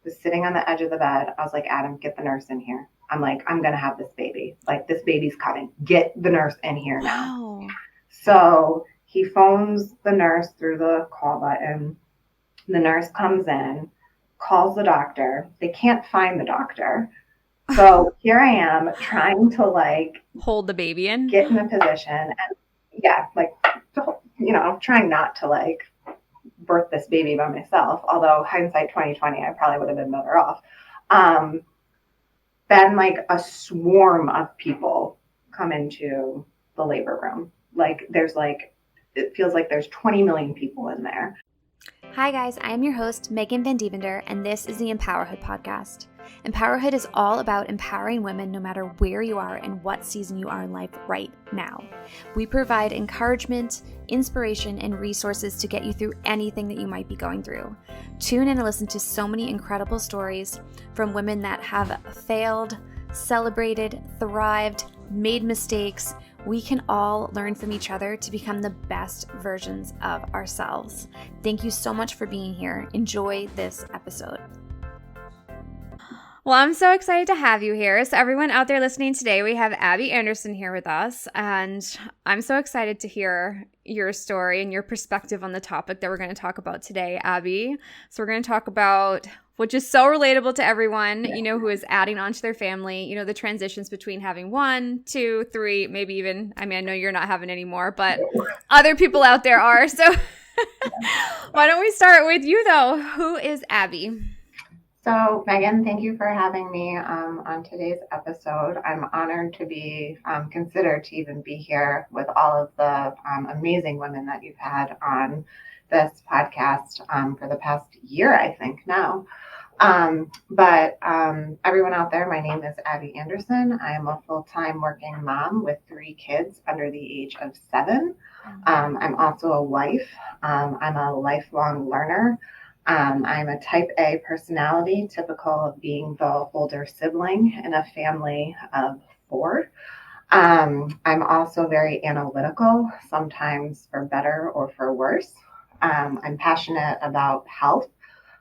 was sitting on the edge of the bed. I was like, Adam, get the nurse in here. I'm like, I'm going to have this baby. Like, this baby's coming. Get the nurse in here now. Wow. So he phones the nurse through the call button. The nurse comes in, calls the doctor. They can't find the doctor. So here I am trying to like Hold the baby in. get in a position and yeah, like, trying not to like birth this baby by myself. Although hindsight 2020, I probably would have been better off. Then like a swarm of people come into the labor room. Like it feels like there's 20 million people in there. Hi guys, I am your host, Megan Van Dievender, and this is the Empowerhood podcast. Empowerhood is all about empowering women no matter where you are and what season you are in life right now. We provide encouragement, inspiration, and resources to get you through anything that you might be going through. Tune in and listen to so many incredible stories from women that have failed, celebrated, thrived, made mistakes. We can all learn from each other to become the best versions of ourselves. Thank you so much for being here. Enjoy this episode. Well, I'm so excited to have you here. So everyone out there listening today, we have Abbie Anderson here with us, and I'm so excited to hear your story and your perspective on the topic that we're going to talk about today, Abbie. So we're going to talk about, which is so relatable to everyone, who is adding on to their family, the transitions between having 1, 2, 3, maybe even, I know you're not having any more, but other people out there are. So why don't we start with you though? Who is Abbie? So, Megan, thank you for having me on today's episode. I'm honored to be considered to even be here with all of the amazing women that you've had on this podcast for the past year, I think now. But everyone out there, my name is Abbie Anderson. I am a full-time working mom with 3 kids under the age of 7. I'm also a wife. I'm a lifelong learner. I'm a type A personality, typical of being the older sibling in a family of 4. I'm also very analytical, sometimes for better or for worse. I'm passionate about health,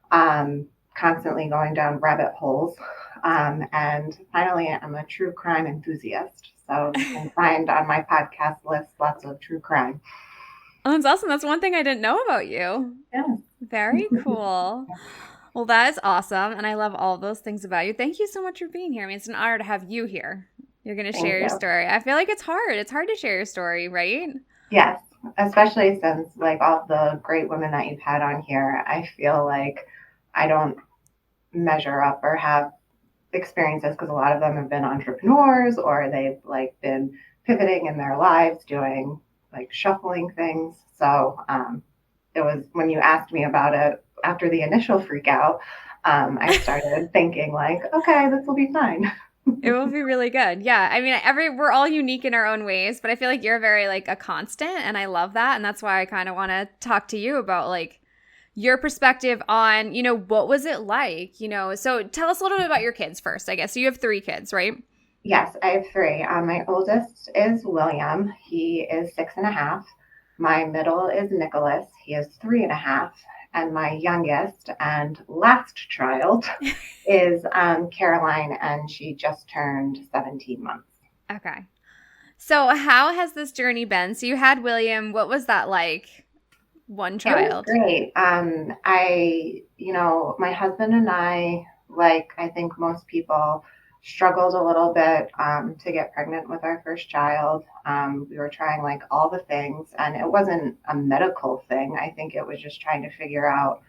constantly going down rabbit holes. And finally, I'm a true crime enthusiast. So you can find on my podcast list lots of true crime. Oh, that's awesome. That's one thing I didn't know about you. Yeah. Very cool. Well, that is awesome. And I love all those things about you. Thank you so much for being here. It's an honor to have you here. You're going to share your story. I feel like it's hard. It's hard to share your story, right? Yes, especially since like all the great women that you've had on here, I feel like I don't measure up or have experiences because a lot of them have been entrepreneurs or they've like been pivoting in their lives, doing like shuffling things. So it was when you asked me about it after the initial freak out, I started thinking like, okay, this will be fine. It will be really good. Yeah. We're all unique in our own ways, but I feel like you're very like a constant and I love that. And that's why I kind of want to talk to you about like your perspective on, what was it like, so tell us a little bit about your kids first, I guess. So you have 3 kids, right? Yes, I have 3. My oldest is William. He is 6.5. My middle is Nicholas. He is 3.5. And my youngest and last child is Caroline, and she just turned 17 months. Okay. So how has this journey been? So you had William. What was that like? One child. It was great. My husband and I, like I think most people, struggled a little bit to get pregnant with our first child. We were trying like all the things, and it wasn't a medical thing. I think it was just trying to figure out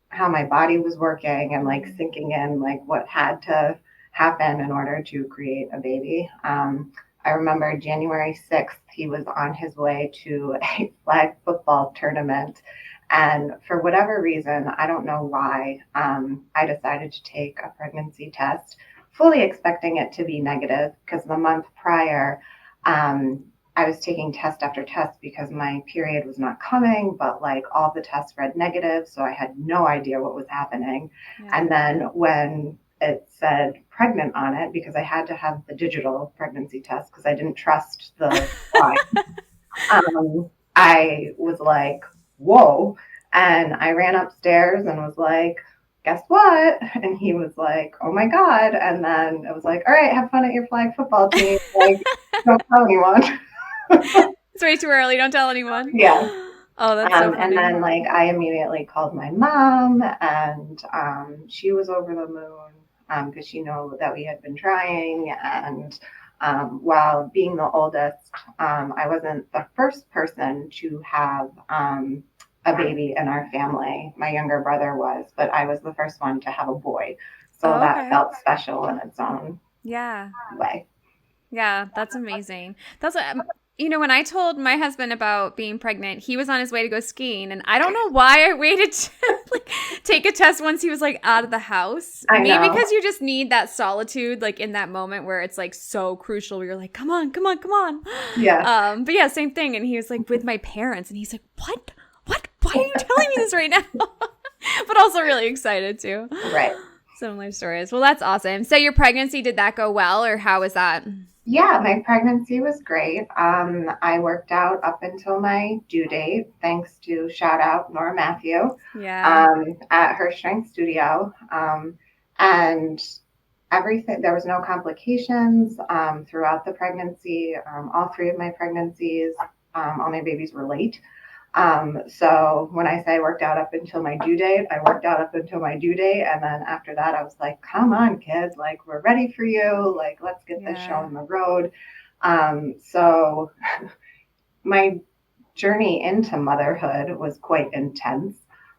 how my body was working and like sinking in like what had to happen in order to create a baby. I remember January 6th, he was on his way to a flag football tournament. And for whatever reason, I don't know why, I decided to take a pregnancy test, fully expecting it to be negative because the month prior, I was taking test after test because my period was not coming, but like all the tests read negative. So I had no idea what was happening. Yeah. And then when it said pregnant on it, because I had to have the digital pregnancy test because I didn't trust the I was like, whoa. And I ran upstairs and was like, guess what? And he was like, oh my God. And then it was like, all right, have fun at your flag football team. Like, don't tell anyone. It's way too early. Don't tell anyone. Yeah. Oh, that's so And funny. then like I immediately called my mom, and she was over the moon because she knew that we had been trying. And while being the oldest, I wasn't the first person to have a baby in our family. My younger brother was, but I was the first one to have a boy. So Oh, that okay. felt special in its own Yeah. way. Yeah, that's amazing. That's what, when I told my husband about being pregnant, he was on his way to go skiing, and I don't know why I waited to like take a test once he was like out of the house. I Maybe know. because you just need that solitude, like in that moment where it's like so crucial. Where you're like, come on, come on, come on. Yeah. But yeah, same thing. And he was like with my parents, and he's like, what? What? Why are you telling me this right now? But also really excited too. Right. Similar stories. Well, that's awesome. So your pregnancy, did that go well, or how was that? Yeah, my pregnancy was great. I worked out up until my due date, thanks to shout out Nora Matthew Yeah. at her strength studio. And everything, there was no complications throughout the pregnancy. All three of my pregnancies, all my babies were late. So when I say I worked out up until my due date, I worked out up until my due date. And then after that, I was like, come on, kids, like, we're ready for you. Like, let's get this show Yeah. on the road. So my journey into motherhood was quite intense.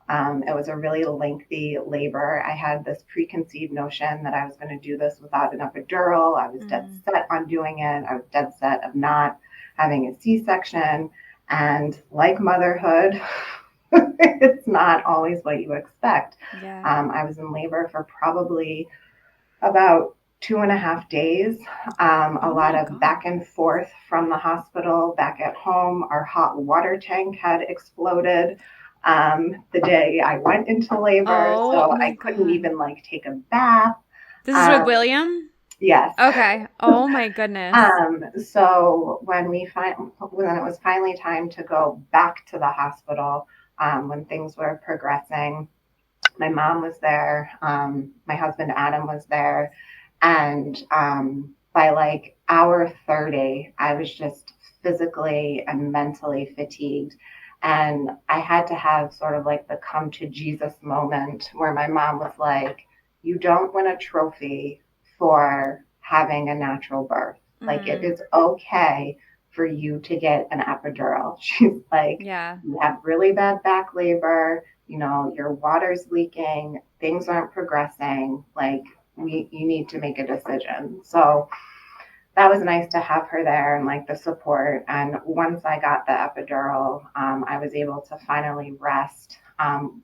It was a really lengthy labor. I had this preconceived notion that I was going to do this without an epidural. I was dead set on doing it. I was dead set of not having a C-section. And like motherhood, it's not always what you expect. Yeah. I was in labor for probably about 2.5 days. A Oh lot my of God. back and forth from the hospital back at home. Our hot water tank had exploded the day I went into labor, Oh so my I couldn't God. even like take a bath. This is with Um, William? yes. Okay. Oh my goodness. So when it was finally time to go back to the hospital, when things were progressing, my mom was there, my husband Adam was there, and by like hour 30, I was just physically and mentally fatigued. And I had to have sort of like the come to Jesus moment where my mom was like, you don't win a trophy for having a natural birth. Like, it Mm, is okay for you to get an epidural. She's like, yeah. you have really bad back labor, your water's leaking, things aren't progressing, like, you need to make a decision. So that was nice to have her there and like the support. And once I got the epidural, I was able to finally rest.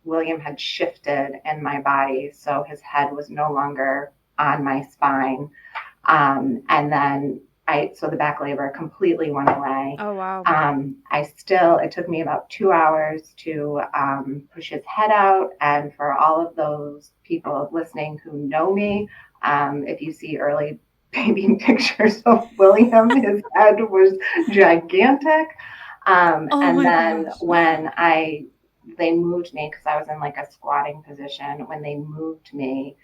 William had shifted in my body, so his head was no longer on my spine. And then so the back labor completely went away. Oh wow. It took me about 2 hours to push his head out. And for all of those people listening who know me, if you see early baby pictures of William, his head was gigantic. Oh And my then gosh. when they moved me, because I was in like a squatting position, when they moved me,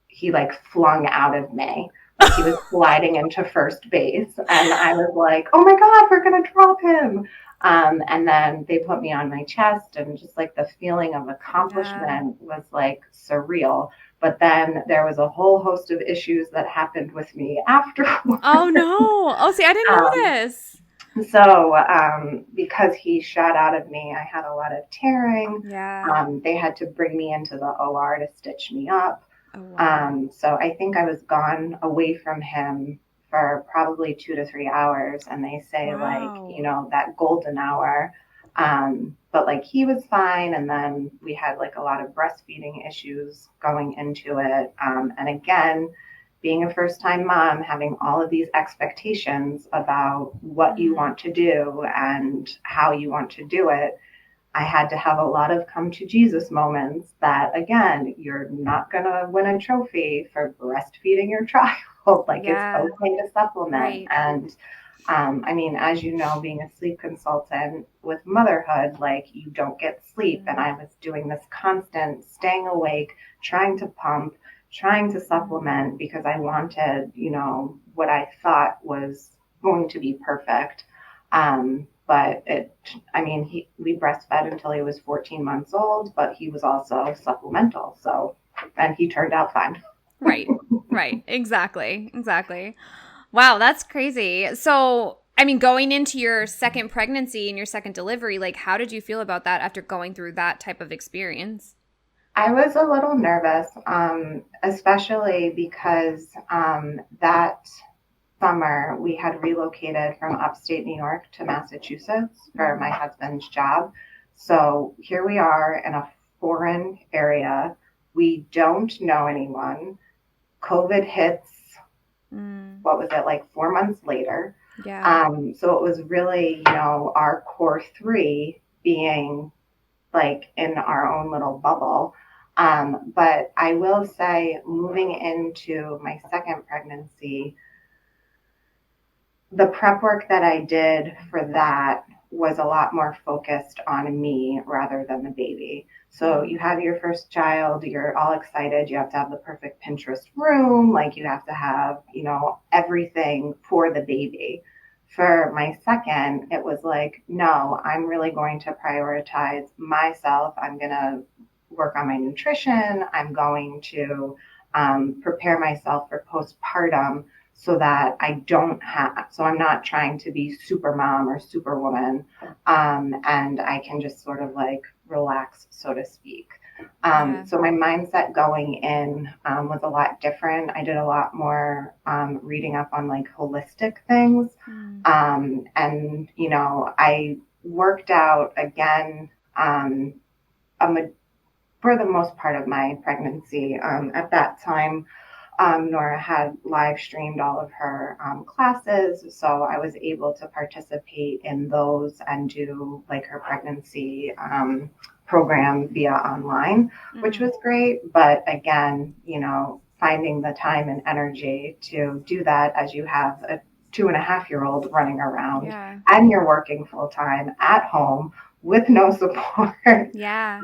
he like flung out of me. Like, he was sliding into first base, and I was like, "Oh my God, we're gonna drop him!" And then they put me on my chest, and just like the feeling of Yeah. accomplishment was like surreal. But then there was a whole host of issues that happened with me afterwards. Oh no. Oh, see, I didn't know Um, this. so, because he shot out of me, I had a lot of tearing. Yeah. They had to bring me into the OR to stitch me up. Oh wow. So I think I was gone away from him for probably 2 to 3 hours. And they say, like, Wow. that golden hour. But like he was fine. And then we had like a lot of breastfeeding issues going into it. And again, being a first time mom, having all of these expectations about what you Mm, want to do and how you want to do it, I had to have a lot of come to Jesus moments that, again, you're not going to win a trophy for breastfeeding your child. Like, it's yeah. okay to supplement. Right. And I mean, as you know, being a sleep consultant with motherhood, like you don't get sleep. And I was doing this constant staying awake, trying to pump, trying to supplement because I wanted, what I thought was going to be perfect. But we breastfed until he was 14 months old, but he was also supplemental. So, and he turned out fine. Right. Right. Exactly. Exactly. Wow, that's crazy. So, I mean, going into your second pregnancy and your second delivery, like, how did you feel about that after going through that type of experience? I was a little nervous, especially because that summer we had relocated from upstate New York to Massachusetts for my husband's job. So here we are in a foreign area. We don't know anyone. COVID hits, what was it, like 4 months later? Yeah. So it was really, our core three being like in our own little bubble. But I will say, moving into my second pregnancy, the prep work that I did for that was a lot more focused on me rather than the baby. So you have your first child, you're all excited, you have to have the perfect Pinterest room, like you have to have, everything for the baby. For my second, it was like, no, I'm really going to prioritize myself. I'm going to work on my nutrition. I'm going to prepare myself for postpartum so that so I'm not trying to be super mom or super woman. And I can just sort of like relax, so to speak. So my mindset going in was a lot different. I did a lot more reading up on like holistic things. And, I worked out again for the most part of my pregnancy. At that time, Nora had live streamed all of her classes, so I was able to participate in those and do like her pregnancy program via online, which was great. But again, finding the time and energy to do that as you have a 2.5-year-old running around and you're working full time at home with no support. Yeah.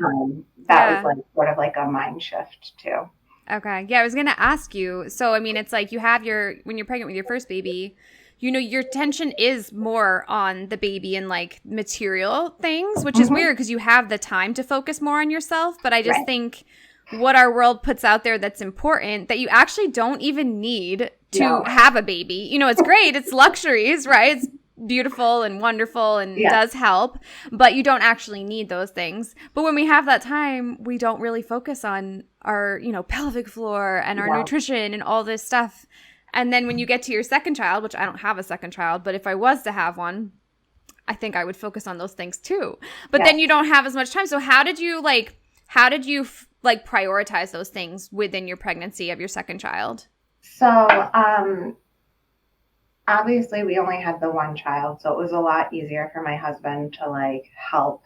That was like sort of like a mind shift too. Okay. Yeah, I was going to ask you. So, I mean, it's like when you're pregnant with your first baby, your attention is more on the baby and like material things, which is weird because you have the time to focus more on yourself. But I just think what our world puts out there that's important that you actually don't even need to have a baby. It's great. It's luxuries, right? It's beautiful and wonderful and does help, but you don't actually need those things. But when we have that time, we don't really focus on our, pelvic floor and our nutrition and all this stuff. And then when you get to your second child, which I don't have a second child, but if I was to have one, I think I would focus on those things too. But then you don't have as much time. So how did you prioritize those things within your pregnancy of your second child? So, obviously we only had the one child, so it was a lot easier for my husband to like help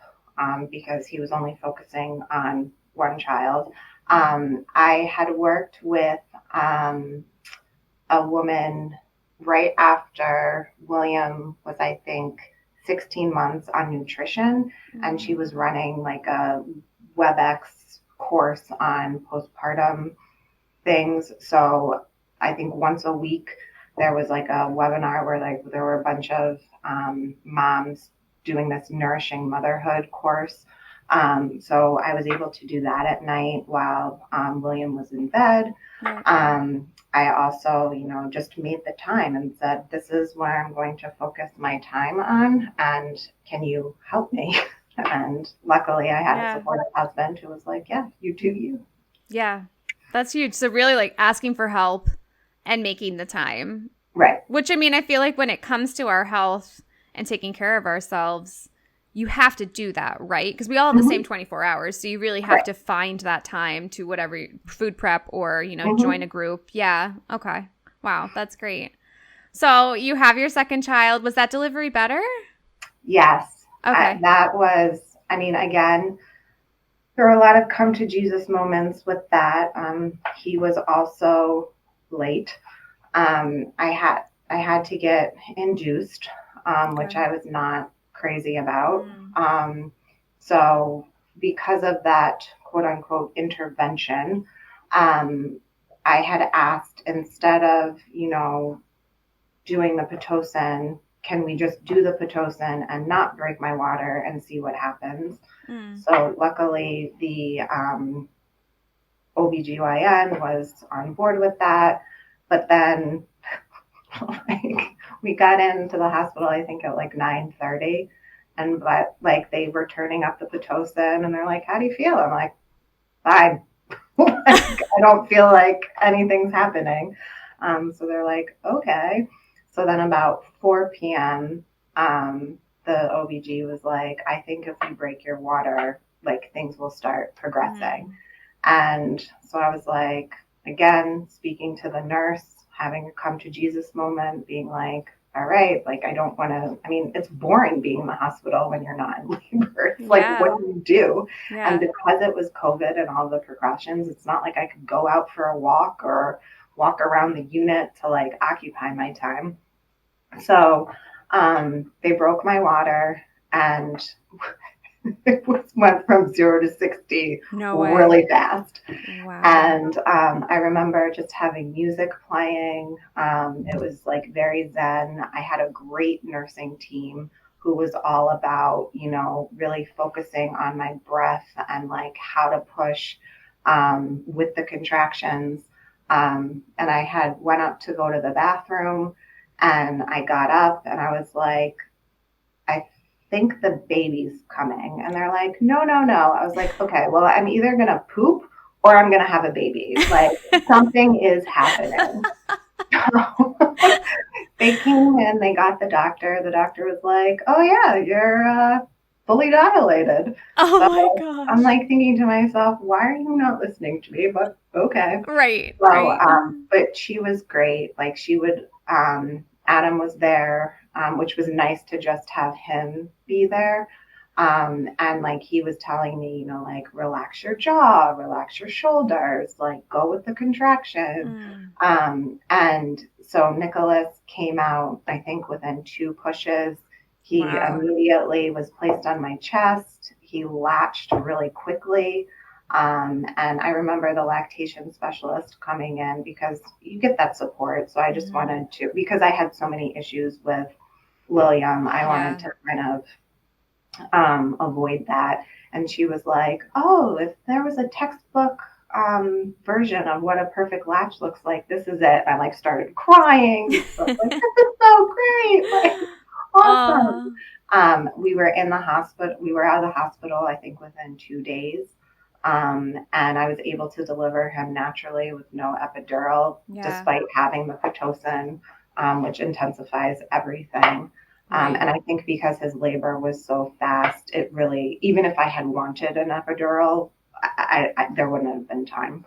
because he was only focusing on one child. I had worked with a woman right after William was, I think, 16 months on nutrition, and she was running like a WebEx course on postpartum things. So I think once a week there was like a webinar where like there were a bunch of moms doing this nourishing motherhood course. So I was able to do that at night while William was in bed. I also, just made the time and said, this is where I'm going to focus my time on, and can you help me? And luckily I had a supportive husband who was like, yeah, you do you. Yeah, that's huge. So really like asking for help and making the time. Right. Which, I mean, I feel like when it comes to our health and taking care of ourselves, you have to do that, right? Because we all have the same 24 hours. So you really have to find that time to whatever food prep or, join a group. Yeah. Okay. Wow. That's great. So you have your second child. Was that delivery better? Yes. Okay. That was, again, there were a lot of come to Jesus moments with that. He was also late. I had I had to get induced, which I was not crazy about. So because of that quote unquote intervention, I had asked, instead of, doing the Pitocin, can we just do the Pitocin and not break my water and see what happens? So luckily the OBGYN was on board with that. But then we got into the hospital, I think at 9:30, and they were turning up the Pitocin and they're like, how do you feel? I'm like, fine. I don't feel like anything's happening. So they're like, okay. So then about 4 p.m., the OBG was like, I think if you break your water, things will start progressing. And so I was like, again, speaking to the nurse, having a come to Jesus moment, being like, all right, I don't want to, it's boring being in the hospital when you're not in labor. It's what do you do? Yeah. And because it was COVID and all the precautions, it's not like I could go out for a walk or walk around the unit to occupy my time. So they broke my water, and it went from 0 to 60 really fast. Wow. And I remember just having music playing. It was very zen. I had a great nursing team who was all about, really focusing on my breath and how to push with the contractions. And I went up to go to the bathroom, and I got up and I was like, I think the baby's coming. And they're like, no. I was like, okay, well, I'm either going to poop or I'm going to have a baby. Something is happening. They came in, they got the doctor. The doctor was like, oh yeah, you're fully dilated. Oh my gosh. I'm thinking to myself, why are you not listening to me? But okay. Right. So, right. But she was great. she would, Adam was there, which was nice to just have him be there. And he was telling me, relax your jaw, relax your shoulders, go with the contraction. And so Nicholas came out, I think within 2 pushes. He immediately was placed on my chest. He latched really quickly. And I remember the lactation specialist coming in, because you get that support. So I just wanted to, because I had so many issues with William, I wanted to kind of avoid that. And she was like, oh, if there was a textbook version of what a perfect latch looks like, this is it. I started crying. So this is so great. Awesome. We were in the hospital. We were out of the hospital, I think within 2 days. And I was able to deliver him naturally with no epidural, despite having the Pitocin, which intensifies everything. And I think because his labor was so fast, it really, even if I had wanted an epidural, there wouldn't have been time.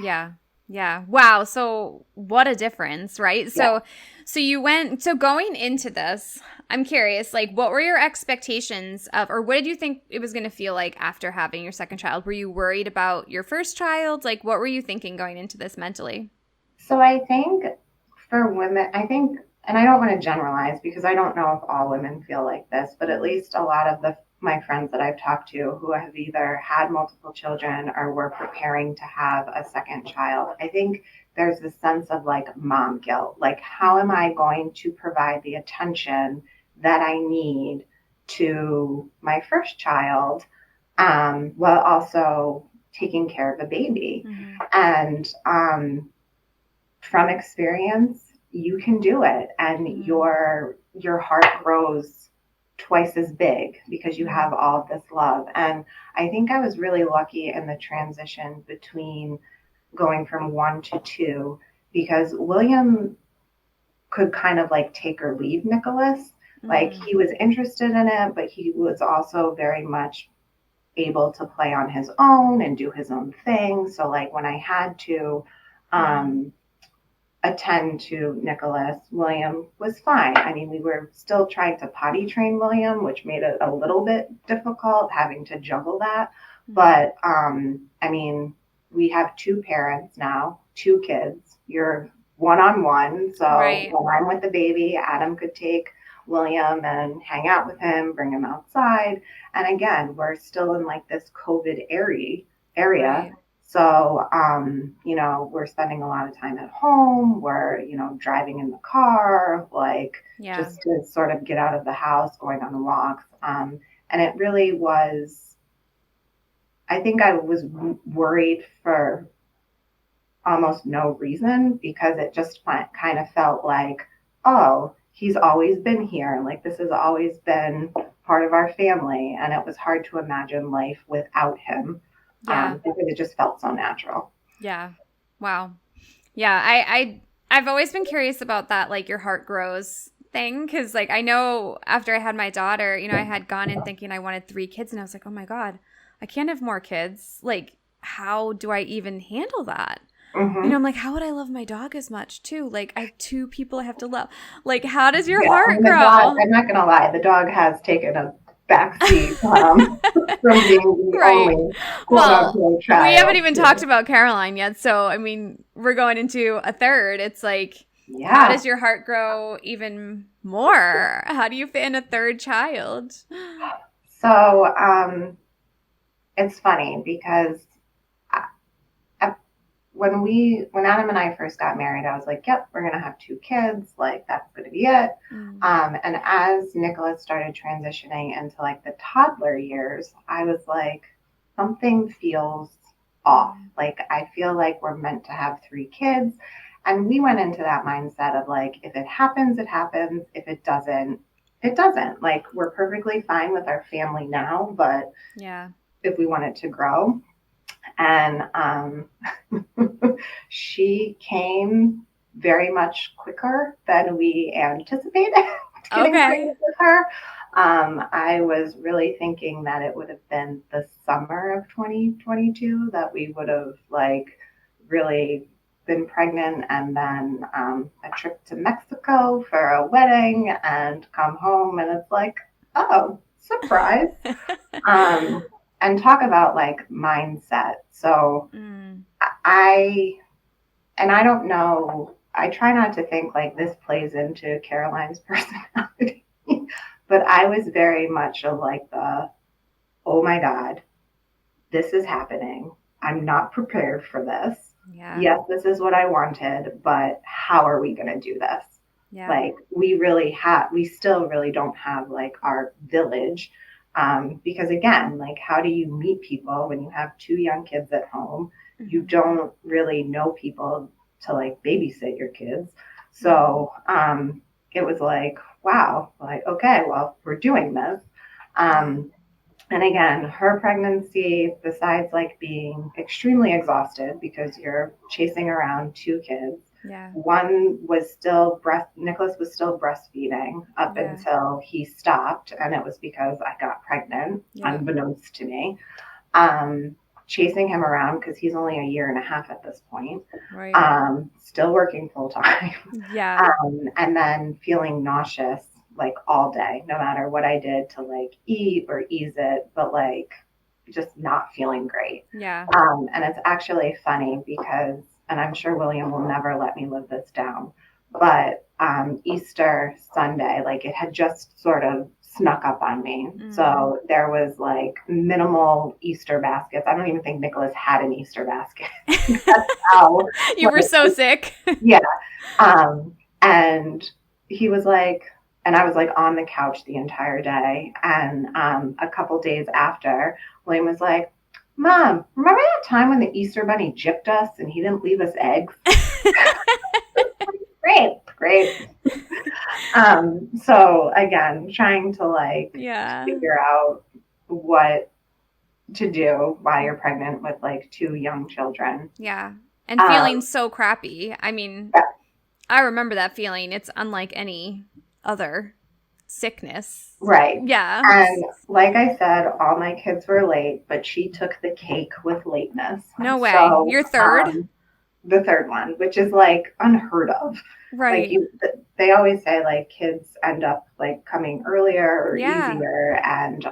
Yeah. Yeah. Wow. So what a difference, right? So going into this, I'm curious, what were your expectations of, or what did you think it was going to feel like after having your second child? Were you worried about your first child? What were you thinking going into this mentally? So I think for women, and I don't want to generalize because I don't know if all women feel like this, but at least a lot of my friends that I've talked to who have either had multiple children or were preparing to have a second child, I think there's this sense of mom guilt. How am I going to provide the attention that I need to my first child, while also taking care of a baby? And from experience, you can do it, and your heart grows twice as big because you have all of this love. And I think I was really lucky in the transition between going from 1 to 2, because William could kind of take or leave Nicholas. He was interested in it, but he was also very much able to play on his own and do his own thing. So when I had to attend to Nicholas, William was fine. We were still trying to potty train William, which made it a little bit difficult having to juggle that. But we have 2 parents now, 2 kids. You're one-on-one. So Right. when I'm with the baby, Adam could take William and hang out with him, bring him outside. And again, we're still in like this COVID area. Right. So, we're spending a lot of time at home. We're, driving in the car, like Yeah. just to sort of get out of the house, going on walks. And it really was, I think I was worried for almost no reason because it just kind of felt like, oh, he's always been here. Like this has always been part of our family. And it was hard to imagine life without him Yeah. because it just felt so natural. Yeah. Wow. Yeah. I've always been curious about that, like your heart grows thing. Cause like I know after I had my daughter, I had gone in thinking I wanted 3 kids and I was like, oh my God, I can't have more kids. Like, how do I even handle that? Mm-hmm. I'm like, how would I love my dog as much too? Like, I have 2 people I have to love. Like, how does your Yeah, I heart mean, the dog, grow? I'm not going to lie, the dog has taken a backseat from being the Right. only quote Well, unquote we haven't child. even talked about Caroline yet. So, I mean, we're going into a third. It's like, how Yeah. does your heart grow even more? How do you fit in a third child? So it's funny because when Adam and I first got married, I was like, yep, we're gonna have 2 kids, like that's gonna be it. Mm. And as Nicholas started transitioning into like the toddler years, I was like, something feels off. Like I feel like we're meant to have 3 kids. And we went into that mindset of like, if it happens, it happens. If it doesn't, it doesn't. Like we're perfectly fine with our family now, but Yeah. if we want it to grow. And she came very much quicker than we anticipated getting Okay. pregnant with her. I was really thinking that it would have been the summer of 2022 that we would have like really been pregnant, and then a trip to Mexico for a wedding and come home and it's like, oh, surprise. Um, and talk about like mindset. So Mm. I, and I don't know, I try not to think like this plays into Caroline's personality, but I was very much of like oh my God, this is happening. I'm not prepared for this. Yeah. Yes, this is what I wanted, but how are we going to do this? Yeah. Like we still really don't have like our village. Because again, like how do you meet people when you have 2 young kids at home? You don't really know people to like babysit your kids. So it was like, wow, like, okay, well, we're doing this. And again, her pregnancy, besides like being extremely exhausted because you're chasing around 2 kids, Yeah. one was Nicholas was still breastfeeding up until he stopped. And it was because I got pregnant, unbeknownst to me. Chasing him around because he's only a year and a half at this point. Right. Still working full time. Yeah. And then feeling nauseous like all day, no matter what I did to like eat or ease it, but like just not feeling great. Yeah. And it's actually funny because, and I'm sure William will never let me live this down, but Easter Sunday, like it had just sort of snuck up on me. So there was like minimal Easter baskets. I don't even think Nicholas had an Easter basket. That's how You were so sick. Yeah. And he was like, and I was like on the couch the entire day. And a couple days after, William was like, Mom, remember that time when the Easter Bunny gypped us and he didn't leave us eggs? Great. So again, trying to like figure out what to do while you're pregnant with like 2 young children. Yeah. And feeling so crappy. I mean, I remember that feeling. It's unlike any other sickness. Right. Yeah. And like I said, all my kids were late, but she took the cake with lateness. No way. So, Your third? The third one, which is like unheard of. Right. Like they always say like kids end up like coming earlier or easier. And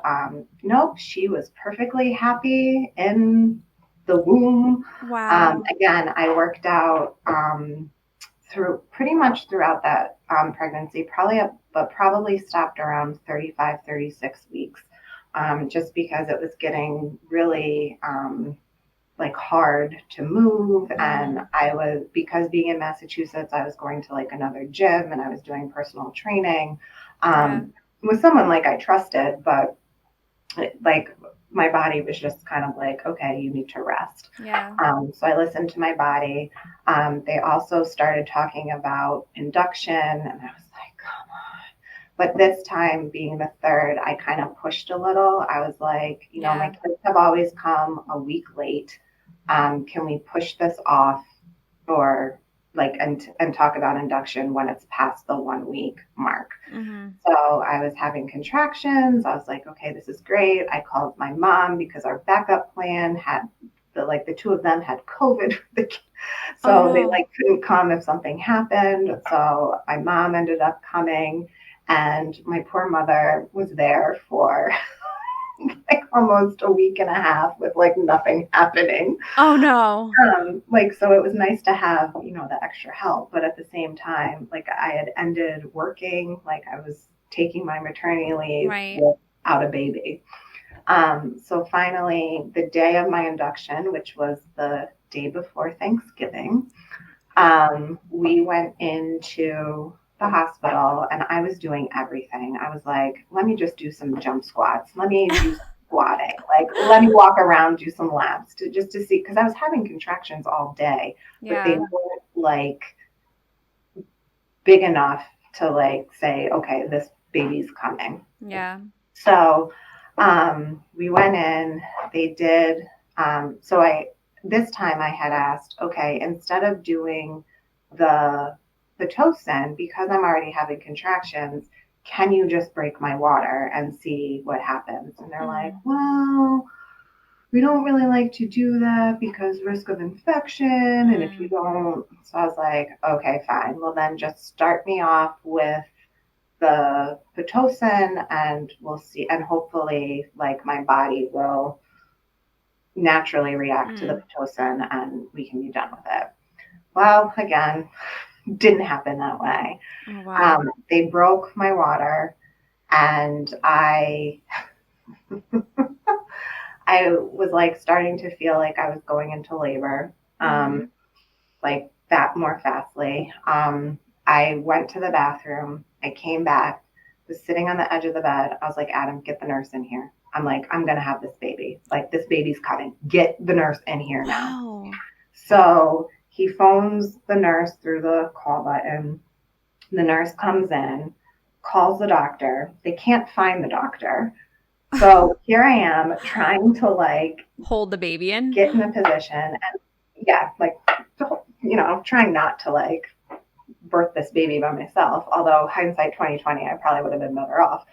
nope, she was perfectly happy in the womb. Wow. Again, I worked out pretty much throughout that pregnancy, probably stopped around 35, 36 weeks, just because it was getting really like hard to move. And because being in Massachusetts, I was going to like another gym and I was doing personal training with someone like I trusted, but like my body was just kind of like, okay, you need to rest. Yeah. So I listened to my body. They also started talking about induction, and I was like, come on. But this time, being the third, I kind of pushed a little. I was like, my kids have always come a week late. Can we push this off, or like, and talk about induction when it's past the 1 week mark? So I was having contractions. I was like, okay, this is great. I called my mom because our backup plan had the two of them had COVID. So they like couldn't come if something happened. So my mom ended up coming, and my poor mother was there for like almost a week and a half with like nothing happening. Oh no. So it was nice to have, the extra help, but at the same time, like I had ended working, like I was taking my maternity leave without a baby. So finally, the day of my induction, which was the day before Thanksgiving, we went into the hospital and I was doing everything. I was like, let me just do some jump squats. Let me do squatting. Like, let me walk around, do some laps just to see, because I was having contractions all day, but they weren't like big enough to like say, okay, this baby's coming. Yeah. So we went in, they did. This time I had asked, okay, instead of doing the Pitocin, because I'm already having contractions, can you just break my water and see what happens? And they're like, well, we don't really like to do that because risk of infection. And if you don't, so I was like, okay, fine. Well, then just start me off with the Pitocin and we'll see. And hopefully like my body will naturally react to the Pitocin and we can be done with it. Well, again, didn't happen that way. Oh, wow. They broke my water and I was like starting to feel like I was going into labor, like that more fastly. I went to the bathroom. I came back, was sitting on the edge of the bed. I was like, Adam, get the nurse in here. I'm like, I'm going to have this baby. Like, this baby's coming. Get the nurse in here now. Wow. So he phones the nurse through the call button. The nurse comes in, calls the doctor. They can't find the doctor. So here I am trying to like hold the baby in, get in a position and trying not to like birth this baby by myself. Although hindsight 2020, I probably would have been better off.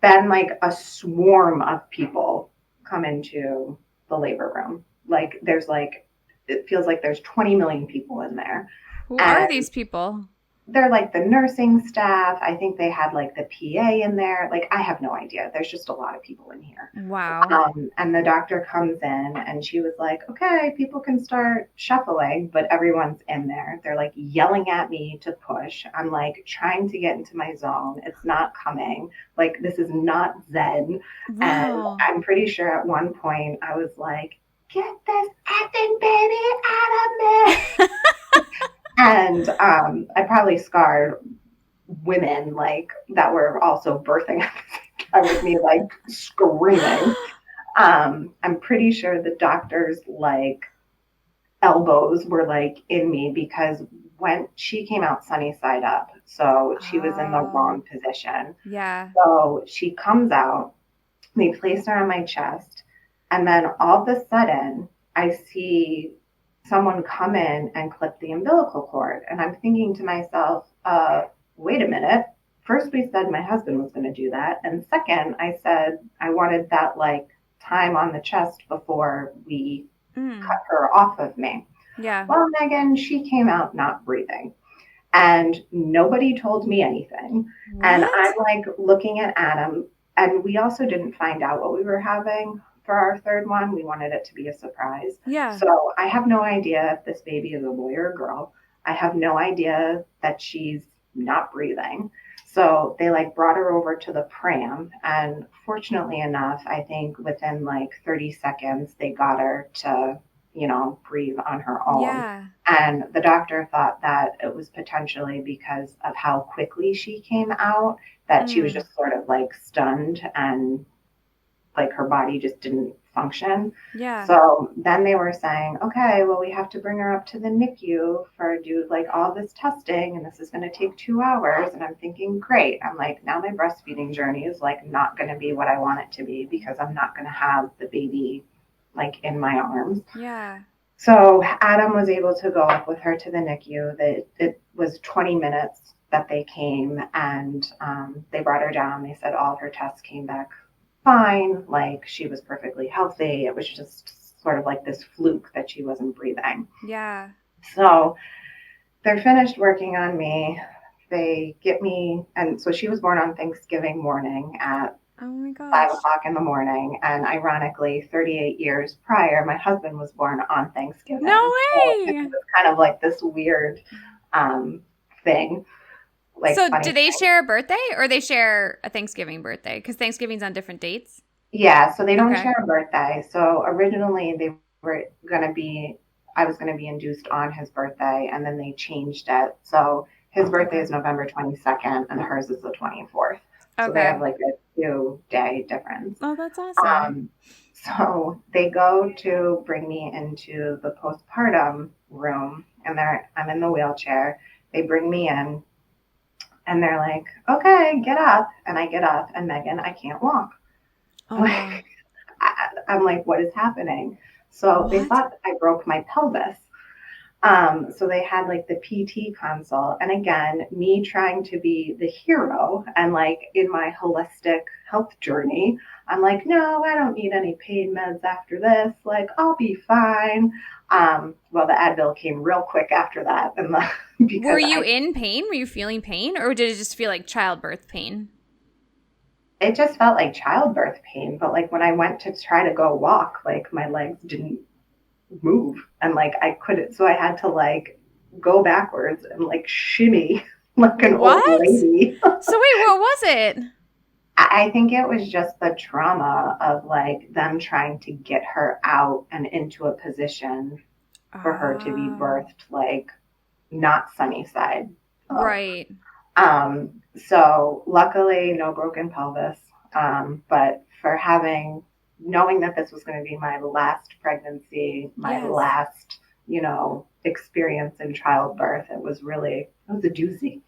Then like a swarm of people come into the labor room. Like it feels like there's 20 million people in there. Who are these people? They're like the nursing staff. I think they had like the PA in there. Like, I have no idea. There's just a lot of people in here. Wow. And the doctor comes in and she was like, okay, people can start shuffling, but everyone's in there. They're like yelling at me to push. I'm like trying to get into my zone. It's not coming. Like, this is not Zen. Wow. And I'm pretty sure at one point I was like, get this effing baby out of me. And I probably scarred women like that were also birthing at the same time with me, like screaming. I'm pretty sure the doctor's like elbows were like in me because when she came out sunny side up, so she was in the wrong position. Yeah. So she comes out, they place her on my chest, and then all of a sudden I see someone come in and clip the umbilical cord. And I'm thinking to myself, wait a minute. First, we said my husband was going to do that. And second, I said I wanted that like time on the chest before we cut her off of me. Yeah. Well, Megan, she came out not breathing. And nobody told me anything. What? And I'm like looking at Adam. And we also didn't find out what we were having. for our third one. We wanted it to be a surprise. Yeah. So I have no idea if this baby is a boy or a girl. I have no idea that she's not breathing. So they like brought her over to the pram, and fortunately enough, I think within like 30 seconds, they got her to, breathe on her own. Yeah. And the doctor thought that it was potentially because of how quickly she came out, that she was just sort of like stunned and like her body just didn't function. Yeah. So then they were saying, okay, well, we have to bring her up to the NICU do like all this testing, and this is going to take 2 hours. And I'm thinking, great. I'm like, now my breastfeeding journey is like not going to be what I want it to be, because I'm not going to have the baby like in my arms. Yeah. So Adam was able to go up with her to the NICU. It was 20 minutes that they came, and they brought her down. They said all of her tests came back fine, like she was perfectly healthy. It was just sort of like this fluke that she wasn't breathing. Yeah. So they're finished working on me. They get me, and so she was born on Thanksgiving morning at Oh my gosh. 5 o'clock in the morning. And ironically, 38 years prior, my husband was born on Thanksgiving. No way! So it was kind of like this weird thing. Like, so do they share a birthday, or they share a Thanksgiving birthday? Because Thanksgiving's on different dates. Yeah, so they don't share a birthday. So originally they were going to be, I was going to be induced on his birthday, and then they changed it. So his birthday is November 22nd, and hers is the 24th. So they have like a 2-day difference. Oh, that's awesome. So they go to bring me into the postpartum room, and I'm in the wheelchair. They bring me in, and they're like, okay, get up. And I get up, and Megan, I can't walk. Oh. I'm like, what is happening? So they thought I broke my pelvis. So they had like the PT consult. And again, me trying to be the hero and like in my holistic health journey, I'm like, no, I don't need any pain meds after this. Like, I'll be fine. Well, the Advil came real quick after that. And were you in pain? Were you feeling pain, or did it just feel like childbirth pain? It just felt like childbirth pain. But like when I went to try to go walk, like my legs didn't move, and like I couldn't, so I had to like go backwards and like shimmy like an old lady. So wait, what was it? I think it was just the trauma of like them trying to get her out and into a position for her to be birthed, like not sunny side up. Right. So luckily no broken pelvis, but for knowing that this was going to be my last pregnancy, my last, experience in childbirth, it was a doozy.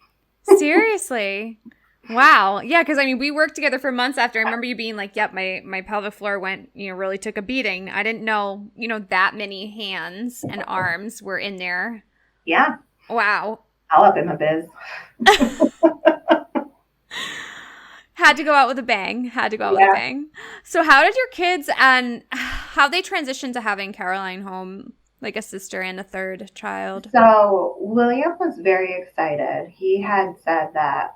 Seriously. Wow. Yeah, because I mean, we worked together for months after. I remember you being like, yep, my pelvic floor went, really took a beating. I didn't know, that many hands and arms were in there. Yeah. Wow. All up in the biz. Had to go out with a bang. With a bang. So how did your kids and how they transitioned to having Caroline home, like a sister and a third child? So William was very excited. He had said that,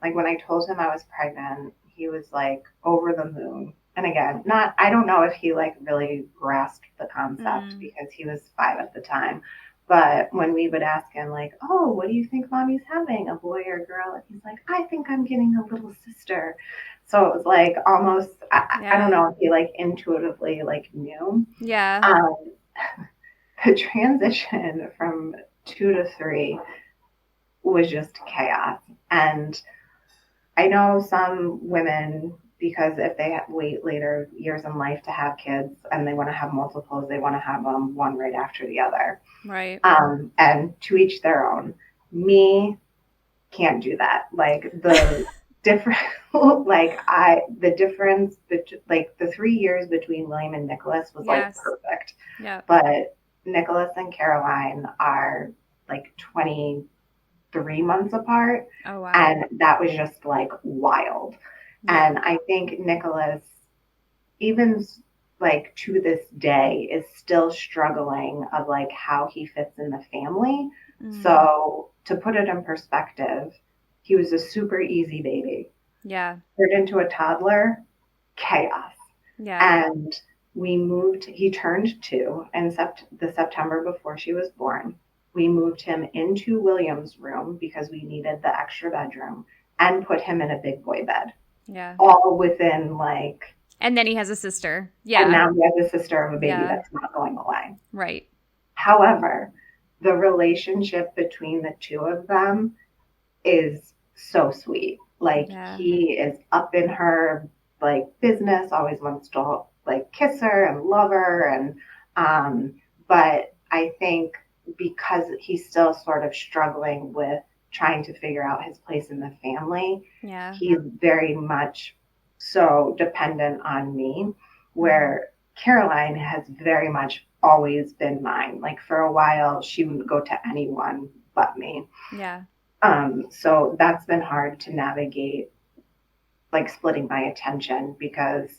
like when I told him I was pregnant, he was like over the moon. And again, I don't know if he like really grasped the concept because he was 5 at the time. But when we would ask him like, oh, what do you think mommy's having, a boy or a girl? And he's like, I think I'm getting a little sister. So it was like almost, I don't know if he like intuitively like knew. Yeah. The transition from 2 to 3 was just chaos. And I know some women, because if they wait later years in life to have kids and they want to have multiples, they want to have them one right after the other. Right. And to each their own. Me, can't do that. Like the different, the difference, like the 3 years between William and Nicholas was like perfect. Yeah. But Nicholas and Caroline are like 23 months apart. Oh, wow. And that was just like wild. Yeah. And I think Nicholas, even like to this day, is still struggling of like how he fits in the family. So to put it in perspective, he was a super easy baby. Yeah. Turned into a toddler, chaos. Yeah. And he turned 2 in the September before she was born. We moved him into William's room because we needed the extra bedroom and put him in a big boy bed. Yeah. All within like. And then he has a sister. Yeah. And now he has a sister of a baby Yeah. that's not going away. Right. However, the relationship between the two of them is so sweet. Like he is up in her like business, always wants to like kiss her and love her. And but I think because he's still sort of struggling with trying to figure out his place in the family, he's very much so dependent on me, where Caroline has very much always been mine. Like for a while, she wouldn't go to anyone but me. Yeah. So that's been hard to navigate, like splitting my attention, because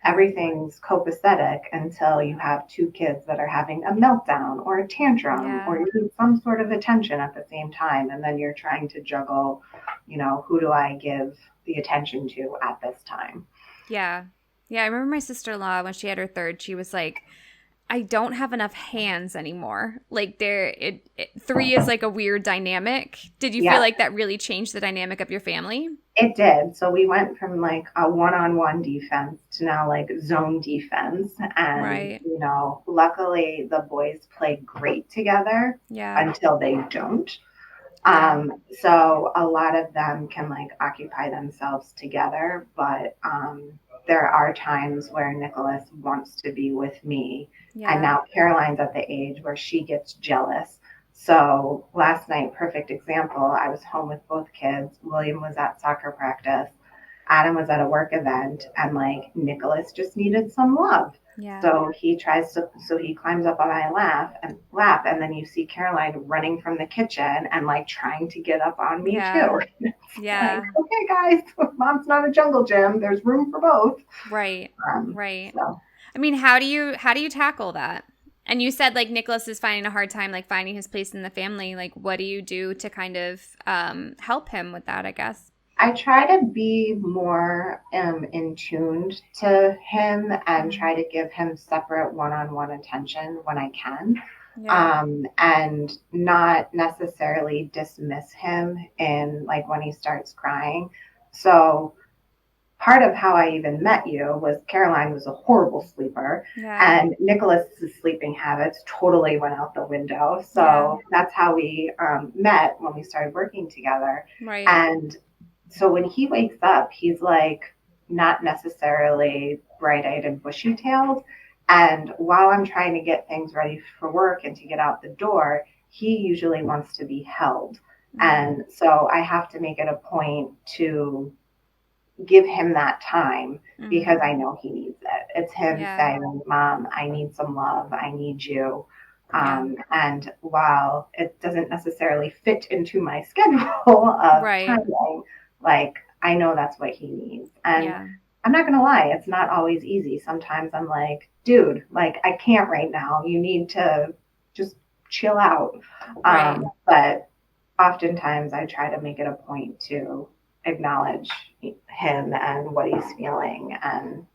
everything's copacetic until you have 2 kids that are having a meltdown or a tantrum or you need some sort of attention at the same time. And then you're trying to juggle, who do I give the attention to at this time? Yeah. Yeah. I remember my sister-in-law, when she had her 3rd, she was like, I don't have enough hands anymore. Like 3 is like a weird dynamic. Did you feel like that really changed the dynamic of your family? It did. So we went from like a one-on-one defense to now like zone defense. And, luckily the boys play great together until they don't. So a lot of them can like occupy themselves together, but there are times where Nicholas wants to be with me. And now Caroline's at the age where she gets jealous. So last night, perfect example, I was home with both kids. William was at soccer practice. Adam was at a work event, and like Nicholas just needed some love. So he climbs up on my lap, and then you see Caroline running from the kitchen and like trying to get up on me too. Like, okay, guys, mom's not a jungle gym. There's room for both. Right. Right. So. I mean, how do you tackle that? And you said like Nicholas is finding a hard time like finding his place in the family. Like, what do you do to kind of help him with that, I guess? I try to be more in tuned to him and try to give him separate one-on-one attention when I can. And not necessarily dismiss him in like when he starts crying. So part of how I even met you was Caroline was a horrible sleeper, and Nicholas's sleeping habits totally went out the window. So that's how we met when we started working together. Right. And so when he wakes up, he's like not necessarily bright-eyed and bushy-tailed. And while I'm trying to get things ready for work and to get out the door, he usually wants to be held. And so I have to make it a point to give him that time because I know he needs it. It's him saying, Mom, I need some love. I need you. And while it doesn't necessarily fit into my schedule of timing, like I know that's what he needs. And I'm not going to lie, it's not always easy. Sometimes I'm like, dude, like I can't right now. You need to just chill out. But oftentimes I try to make it a point to acknowledge him and what he's feeling. And,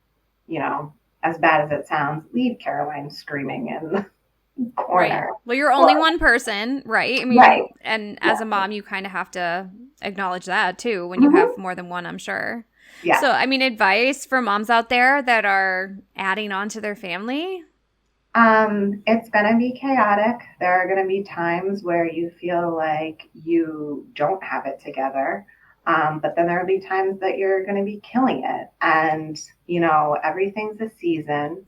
as bad as it sounds, leave Caroline screaming in the corner. Well, you're only one person, right? I mean, and as a mom, you kind of have to acknowledge that too when you have more than one, I'm sure. So, I mean, advice for moms out there that are adding on to their family? It's going to be chaotic. There are going to be times where you feel like you don't have it together. But then there will be times that you're going to be killing it. And, everything's a season.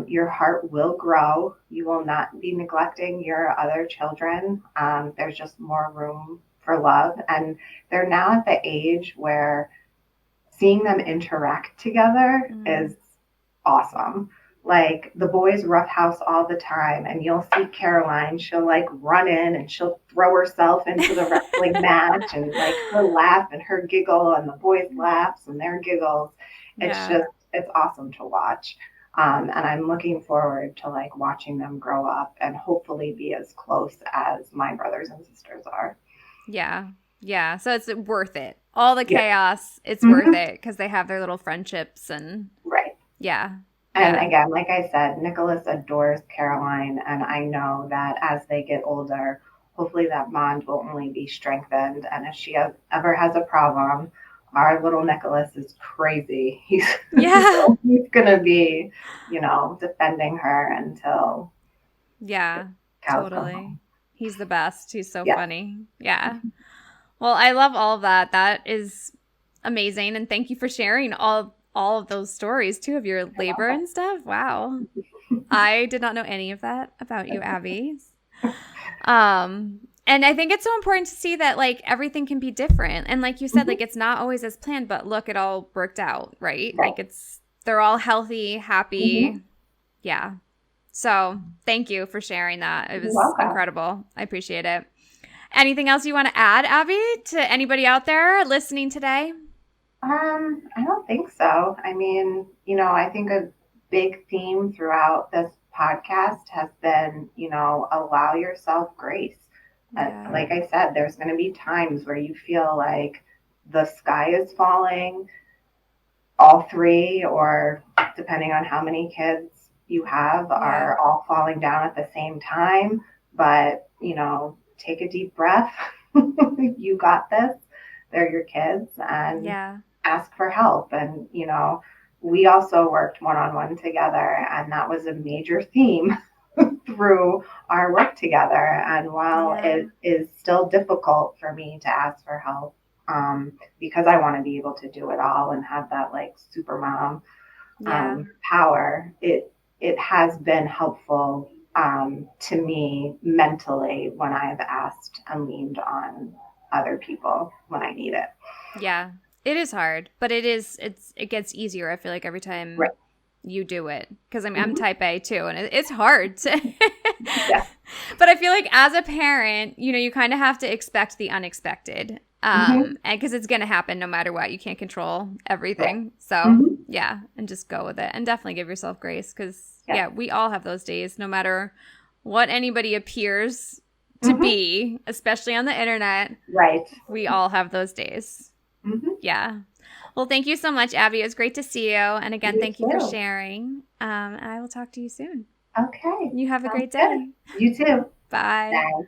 Your heart will grow. You will not be neglecting your other children. There's just more room for love. And they're now at the age where seeing them interact together is awesome. Like the boys roughhouse all the time, and you'll see Caroline, she'll like run in and she'll throw herself into the wrestling match, and like her laugh and her giggle and the boys' laughs and their giggles. It's awesome to watch. And I'm looking forward to like watching them grow up and hopefully be as close as my brothers and sisters are. Yeah. So it's worth it. All the chaos, it's worth it because they have their little friendships and And Yeah. again, like I said, Nicholas adores Caroline, and I know that as they get older, hopefully that bond will only be strengthened. And if she ever has a problem, our little Nicholas is crazy. He's Yeah. so he's gonna be, defending her until Yeah. cows come Totally. home. He's the best. He's so Yes. funny. Yeah. Well, I love all of that. That is amazing, and thank you for sharing all of those stories too of your labor and stuff. Wow. I did not know any of that about you, Abbie. And I think it's so important to see that like everything can be different. And like you said, Mhm. like it's not always as planned, but look, it all worked out, right? Right. Like they're all healthy, happy. Mhm. Yeah. So thank you for sharing that. It You're was welcome. incredible. I appreciate it. Anything else you want to add, Abbie, to anybody out there listening today? I don't think so. I mean, I think a big theme throughout this podcast has been, allow yourself grace. Yeah. Like I said, there's going to be times where you feel like the sky is falling, all three, or depending on how many kids you have, Yeah. are all falling down at the same time. But, take a deep breath. You got this. They're your kids, and Yeah. ask for help. And, we also worked one on one together, and that was a major theme through our work together. And while Yeah. it is still difficult for me to ask for help, because I want to be able to do it all and have that like super mom Yeah. power, it has been helpful to me mentally when I've asked and leaned on other people when I need it. Yeah. It is hard, but it gets easier, I feel like, every time Right. you do it. Because I'm Mm-hmm. type A too, and it's hard to Yeah. But I feel like as a parent, you kind of have to expect the unexpected. Mm-hmm. And because it's gonna happen no matter what. You can't control Right. everything. So Mm-hmm. yeah, and just go with it. And definitely give yourself grace because Yes. yeah, we all have those days, no matter what anybody appears to Mm-hmm. be, especially on the internet. Right. We all have those days. Mm-hmm. Yeah. Well, thank you so much, Abbie. It was great to see you. And again, You thank you for too. sharing. And I will talk to you soon. Okay. You have a Sounds great good. day. You too. Bye. Bye.